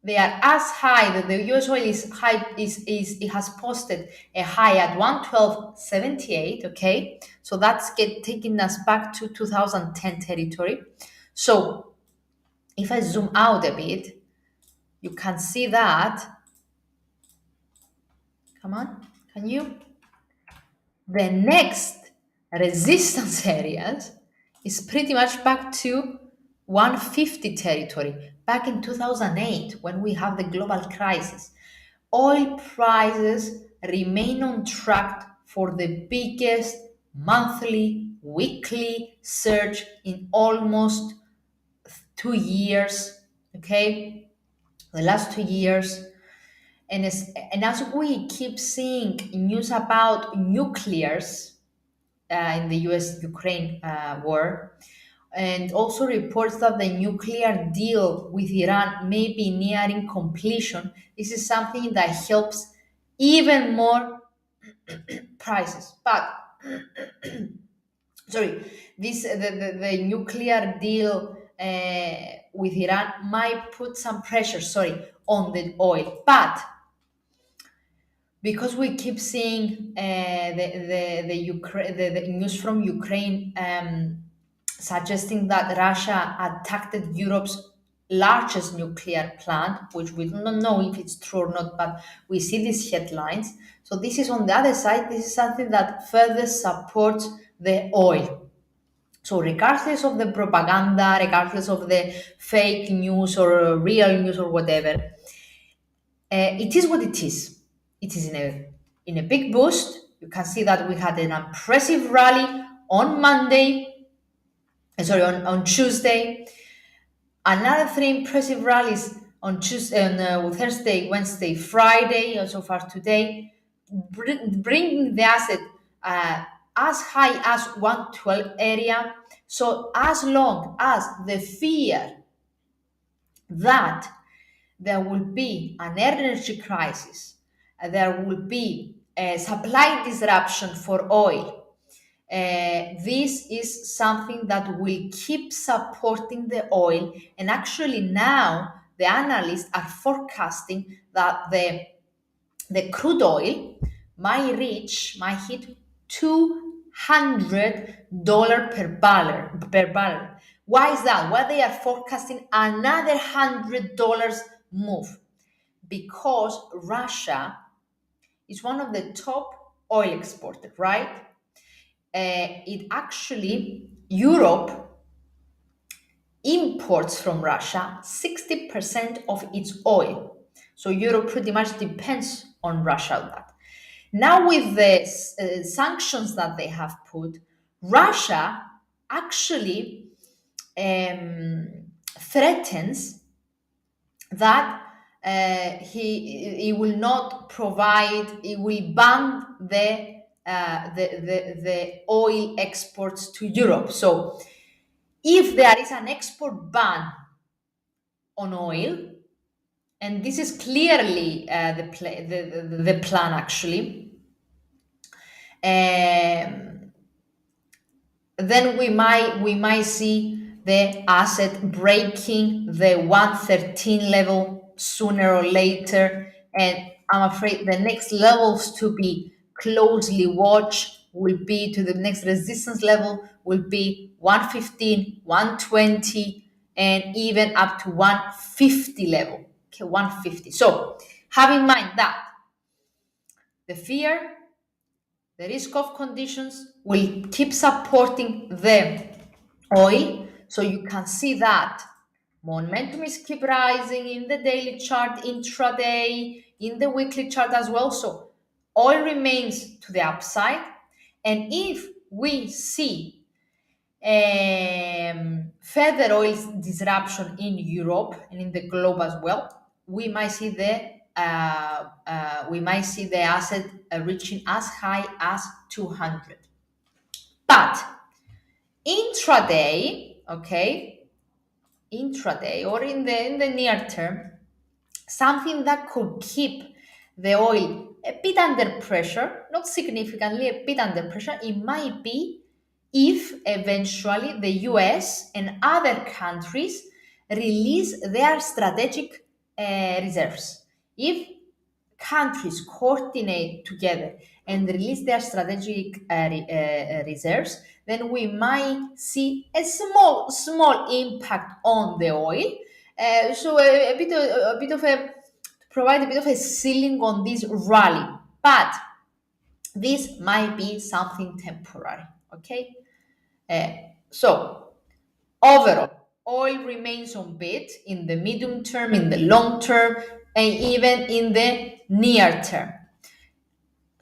they are as high that the US oil is high is it has posted a high at 112.78. Okay, so that's taking us back to 2010 territory. So if I zoom out a bit, you can see that. Come on, can you? The next resistance areas is pretty much back to 150 territory, back in 2008 when we have the global crisis. Oil prices remain on track for the biggest monthly, weekly surge in almost 2 years. Okay, the last 2 years. And as we keep seeing news about nuclears in the US Ukraine war, and also reports that the nuclear deal with Iran may be nearing completion. This is something that helps even more prices. But sorry, the nuclear deal with Iran might put some pressure, sorry, on the oil. But because we keep seeing the news from Ukraine suggesting that Russia attacked Europe's largest nuclear plant, which we don't know if it's true or not, but we see these headlines. So this is on the other side. This is something that further supports the oil. So regardless of the propaganda, regardless of the fake news or real news or whatever, it is what it is. It is in a big boost. You can see that we had an impressive rally on Monday, on Tuesday. Another three impressive rallies on Tuesday, on Thursday, Wednesday, Friday, and so far today, bringing the asset as high as 112 area. So as long as the fear that there will be an energy crisis, there will be a supply disruption for oil. This is something that will keep supporting the oil, and actually now the analysts are forecasting that the crude oil might hit $200 per barrel. Why is that? Why they are forecasting another $100 move? Because Russia is one of the top oil exporters, right? It actually, Europe imports from Russia 60% of its oil. So Europe pretty much depends on Russia on that. Now, with the sanctions that they have put, Russia actually threatens that he will not provide, he will ban the oil exports to Europe. So, if there is an export ban on oil, and this is clearly the plan actually, then we might see the asset breaking the 113 level sooner or later, and I'm afraid the next levels to be closely watched will be to the next resistance level will be 115, 120, and even up to 150 level. Okay, 150. So have in mind that the fear, the risk of conditions will keep supporting the oil. So you can see that momentum is keep rising in the daily chart, intraday, in the weekly chart as well. So oil remains to the upside. And if we see further oil disruption in Europe and in the globe as well, we might see the asset reaching as high as 200. But intraday, okay, intraday or in the near term, something that could keep the oil a bit under pressure, not significantly, a bit under pressure, it might be if eventually the US and other countries release their strategic reserves. If countries coordinate together and release their strategic reserves, then we might see a small impact on the oil. So a bit of a to provide a bit of a ceiling on this rally, but this might be something temporary. Okay, uh, so overall, oil remains on bid in the medium term, in the long term, and even in the near term.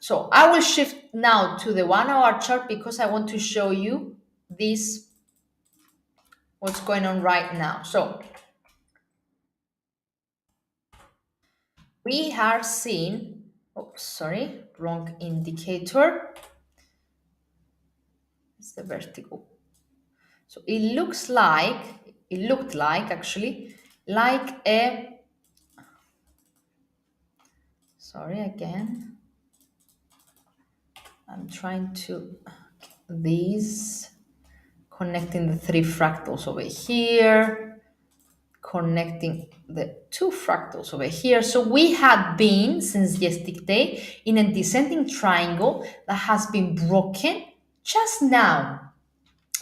So I will shift now to the 1 hour chart because I want to show you this, what's going on right now. So we are seeing, oh, sorry, wrong indicator. It's the vertical. So it looked like actually, like a, sorry again, I'm trying to, these, connecting the three fractals over here, connecting the two fractals over here. So we had been, since yesterday, in a descending triangle that has been broken just now.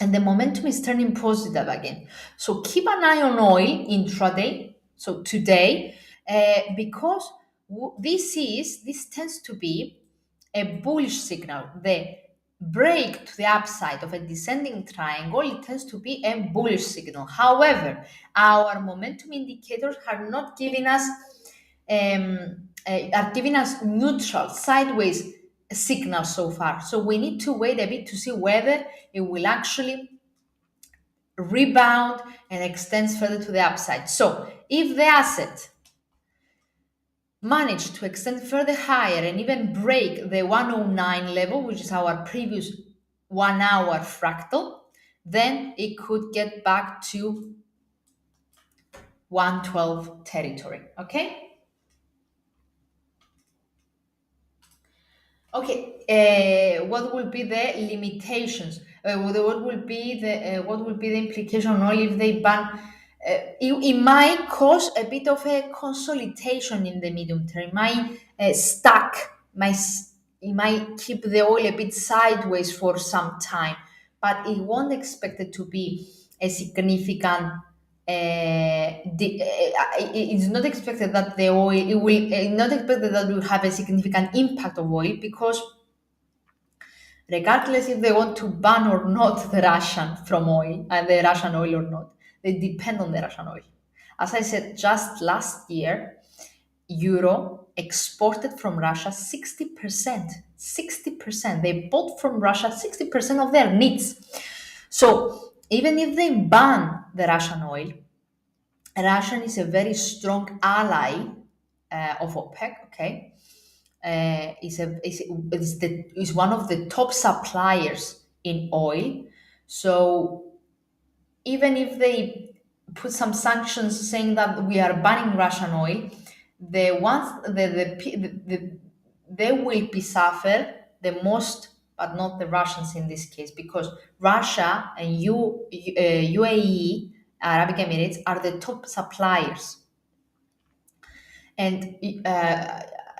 And the momentum is turning positive again. So keep an eye on oil intraday. So today, because this tends to be a bullish signal. The break to the upside of a descending triangle, it tends to be a bullish signal. However, our momentum indicators are not giving us are giving us neutral sideways signal so far. So we need to wait a bit to see whether it will actually rebound and extends further to the upside. So if the asset managed to extend further higher and even break the 109 level, which is our previous 1 hour fractal, then it could get back to 112 territory. Okay. Okay, what will be the limitations? What will be the implication on oil if they ban? It might cause a bit of a consolidation in the medium term. It might stack. It might keep the oil a bit sideways for some time, but it won't expect it to be a significant it's not expected that the oil it will not expected that will have a significant impact of oil because regardless if they want to ban or not the Russian from oil the Russian oil or not, they depend on the Russian oil. As I said, just last year, Euro exported from Russia 60%. 60%. They bought from Russia 60% of their needs. So even if they ban the Russian oil, Russia is a very strong ally of OPEC. Okay, is one of the top suppliers in oil. So even if they put some sanctions saying that we are banning Russian oil, the ones they will be suffer the most, but not the Russians in this case, because Russia and UAE, Arabic Emirates, are the top suppliers. And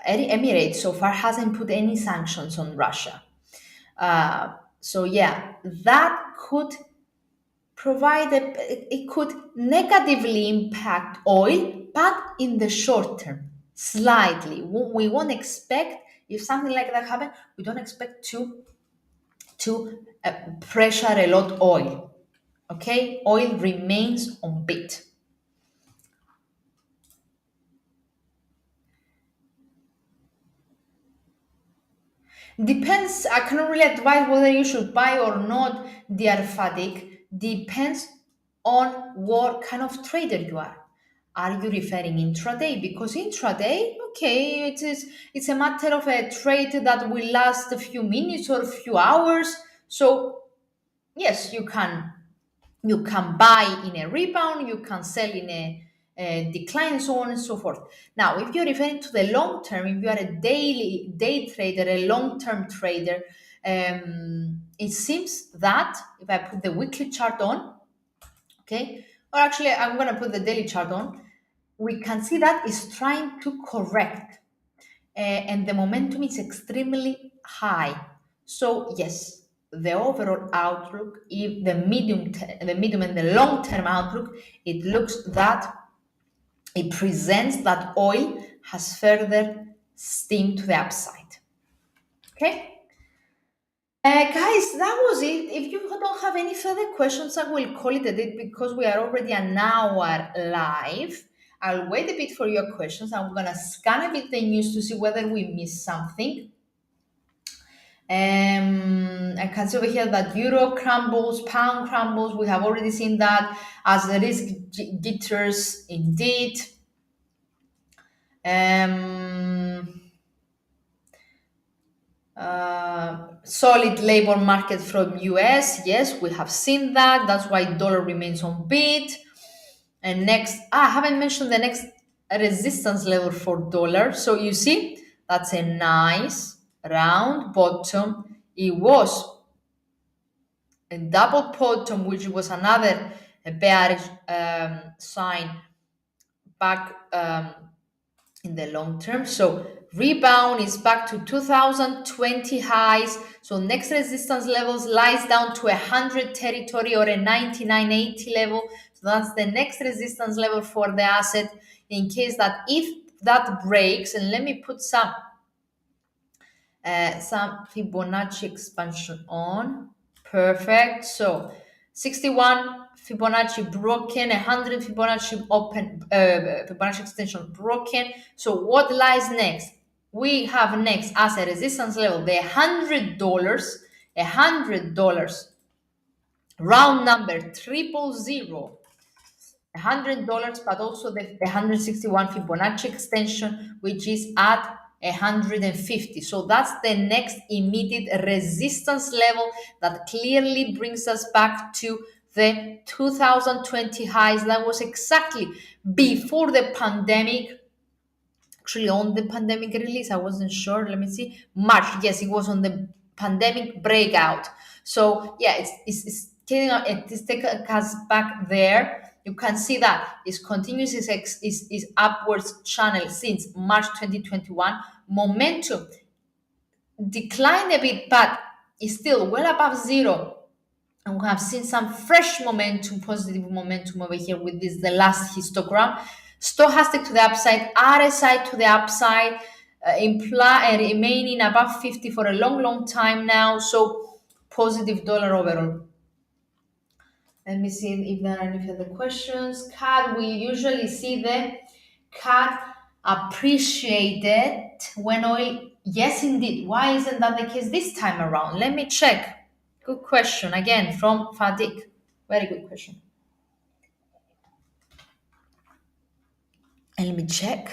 Emirates so far hasn't put any sanctions on Russia. So yeah, that could provide it could negatively impact oil, but in the short term, slightly. We won't expect if something like that happens. We don't expect to pressure a lot oil. Okay, oil remains on bid. Depends. I cannot really advise whether you should buy or not, dear Fadik. Depends on what kind of trader you are. Are you referring intraday? Because intraday, okay, it's a matter of a trade that will last a few minutes or a few hours. So yes, you can buy in a rebound, you can sell in a decline, so on and so forth. Now, if you're referring to the long term, if you are a day trader, a long term trader, it seems that if I put the weekly chart on, okay, or actually I'm going to put the daily chart on, we can see that it's trying to correct and the momentum is extremely high. So yes, the overall outlook, if the medium and the long term outlook, it looks that it presents that oil has further steam to the upside. Okay. Guys, that was it. If you don't have any further questions, I will call it a day because we are already an hour live. I'll wait a bit for your questions. I'm gonna scan a bit the news to see whether we missed something. I can see over here that euro crumbles, pound crumbles. We have already seen that as the risk jitters indeed. Um, Solid labor market from US. Yes, we have seen that. That's why dollar remains on beat. And next, I haven't mentioned the next resistance level for dollar. So you see, that's a nice round bottom. It was a double bottom, which was another bearish sign back in the long term. So rebound is back to 2020 highs. So next resistance levels lies down to 100 territory or a 99.80 level. So that's the next resistance level for the asset in case that if that breaks, and let me put some Fibonacci expansion on. Perfect. So 61 Fibonacci broken, 100 Fibonacci open, Fibonacci extension broken. So what lies next? We have next as a resistance level the $100, round number 000, $100, but also the 161 Fibonacci extension, which is at 150. So that's the next immediate resistance level that clearly brings us back to the 2020 highs. That was exactly before the pandemic, actually on the pandemic release. I wasn't sure. Let me see. March. Yes, it was on the pandemic breakout. So yeah, it's taking it is taking us back there. You can see that it's continuous is upwards channel since March 2021. Momentum declined a bit, but is still well above zero. And we have seen some fresh momentum, positive momentum over here with this, the last histogram. Stochastic to the upside, RSI to the upside, imply remaining above 50 for a long, long time now. So positive dollar overall. Let me see if there are any further questions. CAD, we usually see the CAD appreciated when oil. Yes, indeed. Why isn't that the case this time around? Let me check. Good question again from Fadik. Very good question. And let me check.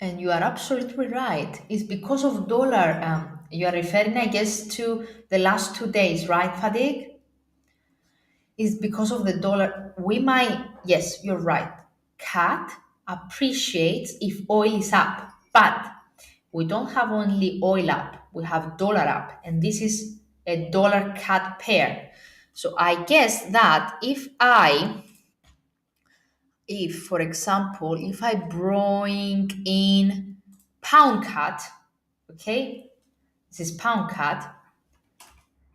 And you are absolutely right. It's because of dollar. You are referring, I guess, to the last 2 days, right, Fadik? Is because of the dollar. We might, yes, you're right. CAT appreciates if oil is up, but we don't have only oil up, we have dollar up, and this is a dollar CAT pair. So I guess that if for example, if I bring in pound CAT, okay, this is pound CAT,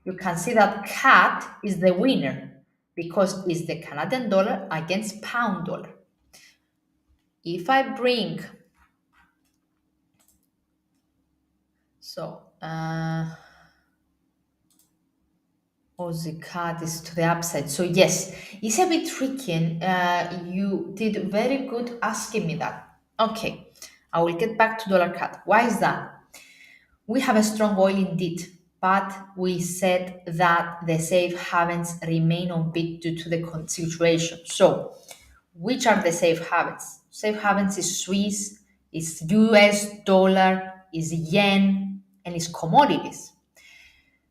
you can see that CAT is the winner because it's the Canadian dollar against pound dollar. If I bring, so Aussie CAD is to the upside. So yes, it's a bit tricky, and you did very good asking me that. Okay, I will get back to dollar CAD. Why is that? We have a strong oil indeed, but we said that the safe havens remain on bid due to the situation. So, which are the safe havens? Safe havens is Swiss, is US dollar, is yen, and is commodities.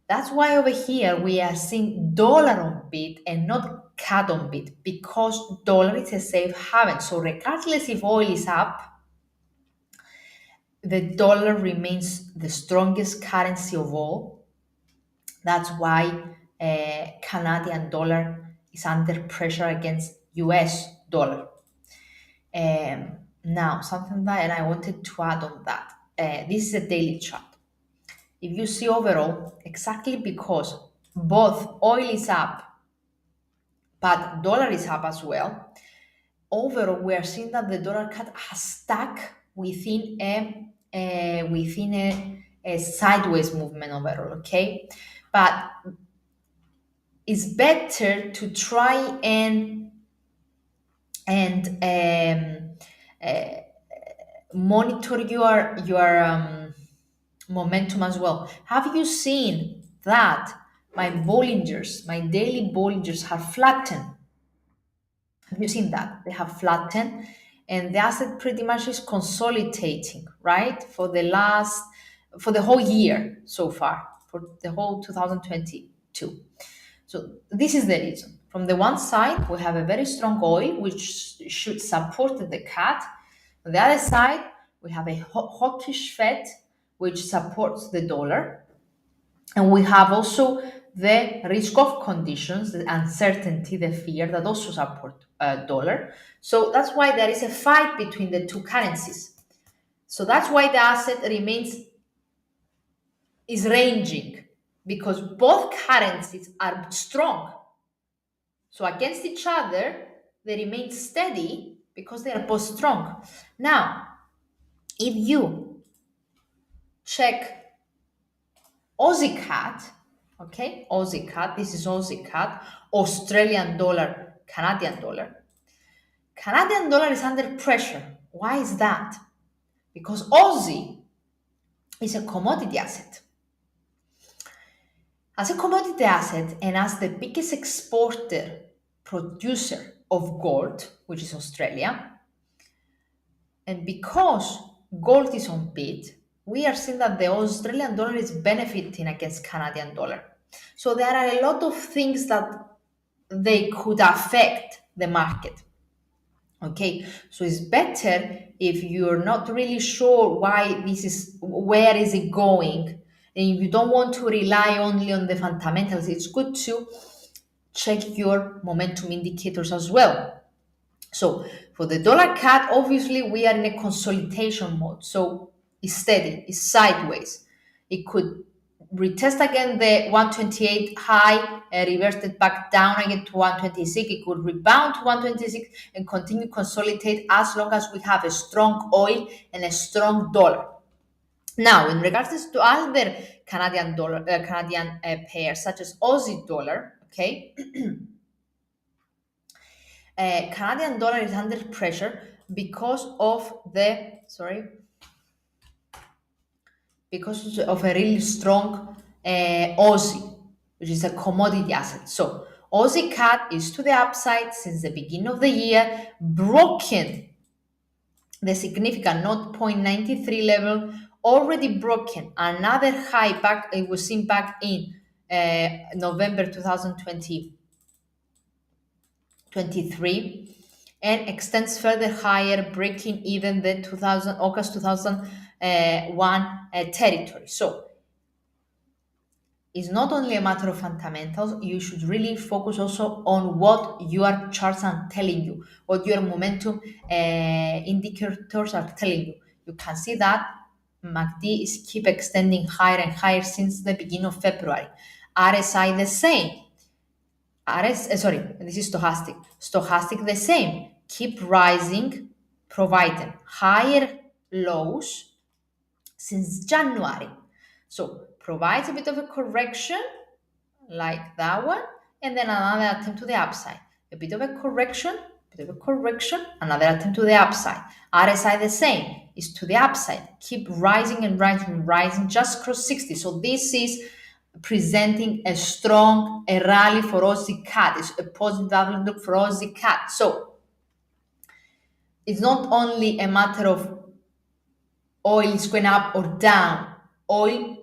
That's why over here we are seeing dollar on bid and not CAD on bid because dollar is a safe haven. So regardless if oil is up, the dollar remains the strongest currency of all. That's why Canadian dollar is under pressure against US dollar. Now, something that, and I wanted to add on that. This is a daily chart. If you see overall, exactly because both oil is up, but dollar is up as well, overall we are seeing that the dollar cut has stuck within a sideways movement overall. Okay, but it's better to try and monitor your momentum as well. Have you seen that my Bollingers, my daily Bollingers have flattened? Have you seen that? They have flattened. and the asset pretty much is consolidating, right? For the whole year so far, for the whole 2022. So this is the reason. From the one side, we have a very strong oil, which should support the CAD. On the other side, we have a hawkish Fed, which supports the dollar. And we have also the risk of conditions, the uncertainty, the fear that also support dollar. So that's why there is a fight between the two currencies. So that's why the asset is ranging, because both currencies are strong. So against each other, they remain steady because they are both strong. Now, if you check Aussie CAD, okay, Aussie CAD, this is Aussie CAD, Australian dollar, Canadian dollar. Canadian dollar is under pressure. Why is that? Because Aussie is a commodity asset. As a commodity asset and as the biggest exporter, producer of gold, which is Australia, and because gold is on bid, we are seeing that the Australian dollar is benefiting against Canadian dollar. So there are a lot of things that they could affect the market. Okay, so it's better if you're not really sure where is it going, and if you don't want to rely only on the fundamentals, it's good to check your momentum indicators as well. So for the dollar CAD, obviously we are in a consolidation mode. So it's steady, it's sideways. It could retest again the 128 high, reverse it back down again to 126. It could rebound to 126 and continue consolidate as long as we have a strong oil and a strong dollar. Now, in regards to other Canadian pairs such as Aussie dollar, okay, Canadian dollar is under pressure because of because of a really strong Aussie, which is a commodity asset. So Aussie CAD is to the upside since the beginning of the year, broken the significant 0.93 level, already broken another high back. It was seen back in November 2023 and extends further higher, breaking even the August 2001 territory. So it's not only a matter of fundamentals. You should really focus also on what your charts are telling you, what your momentum indicators are telling you. You can see that MACD is keep extending higher and higher since the beginning of February. RSI the same. This is stochastic. Stochastic the same. Keep rising, providing higher lows since January. So provides a bit of a correction like that one, and then another attempt to the upside. A bit of a correction, another attempt to the upside. RSI the same, is to the upside. Keep rising and rising and rising, just cross 60. So this is presenting a rally for Aussie CAD. It's a positive outlook for Aussie CAD. So it's not only a matter of oil is going up or down. Oil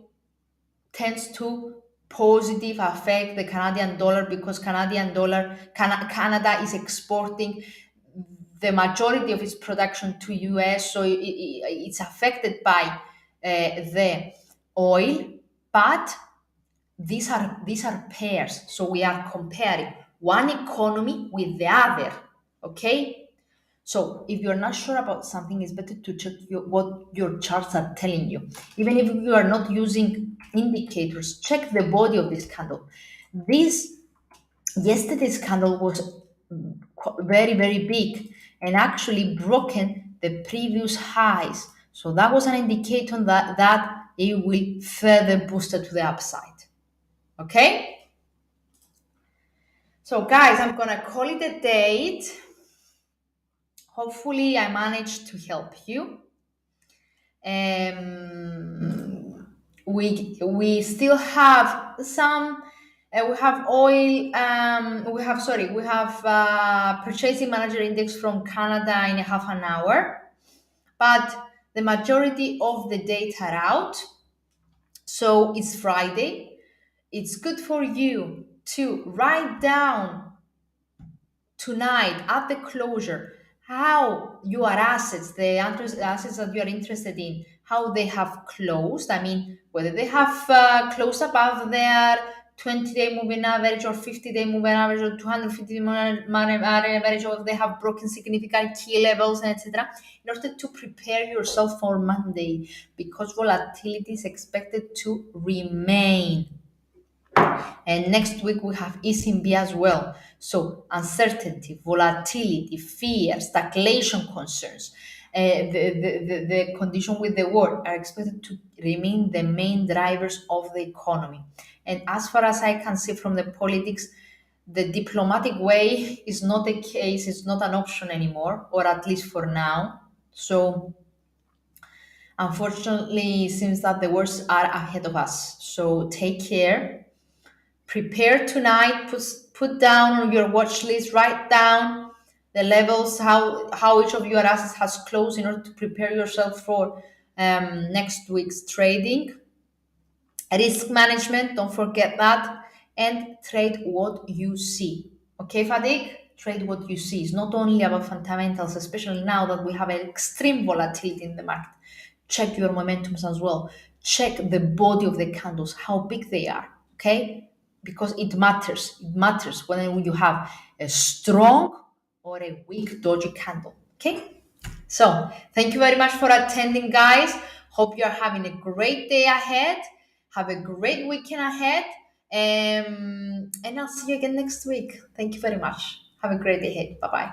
tends to positive affect the Canadian dollar because Canada is exporting the majority of its production to US, so it's affected by the oil, but these are pairs, so we are comparing one economy with the other. Okay, so if you're not sure about something, it's better to check what your charts are telling you. Even if you are not using indicators, check the body of this candle. Yesterday's candle was very, very big and actually broken the previous highs. So that was an indicator that it will further boost it to the upside. Okay? So guys, I'm gonna call it a date. Hopefully I managed to help you. We still have some We have oil. We have purchasing manager index from Canada in a half an hour, but the majority of the data are out. So it's Friday. It's good for you to write down tonight at the closure how your assets, assets that you are interested in, how they have closed. I mean, whether they have closed above their 20-day moving average or 50-day moving average or 250 moving average, or if they have broken significant key levels, and etc. In order to prepare yourself for Monday, because volatility is expected to remain. And next week we have ECB as well. So uncertainty, volatility, fear, stagflation concerns, the condition with the war are expected to remain the main drivers of the economy. And as far as I can see from the politics, the diplomatic way is not a case, it's not an option anymore, or at least for now. So unfortunately, it seems that the worst are ahead of us. So take care, prepare tonight, put down on your watch list, write down the levels, how each of your assets has closed in order to prepare yourself for next week's trading. Risk management, don't forget that, and trade what you see. Okay, Fatigue? Trade what you see. It's not only about fundamentals, especially now that we have an extreme volatility in the market. Check your momentums as well. Check the body of the candles, how big they are. Okay, because it matters. It matters when you have a strong or a weak doji candle. Okay. So, thank you very much for attending, guys. Hope you are having a great day ahead. Have a great weekend ahead. And I'll see you again next week. Thank you very much. Have a great day ahead. Bye bye.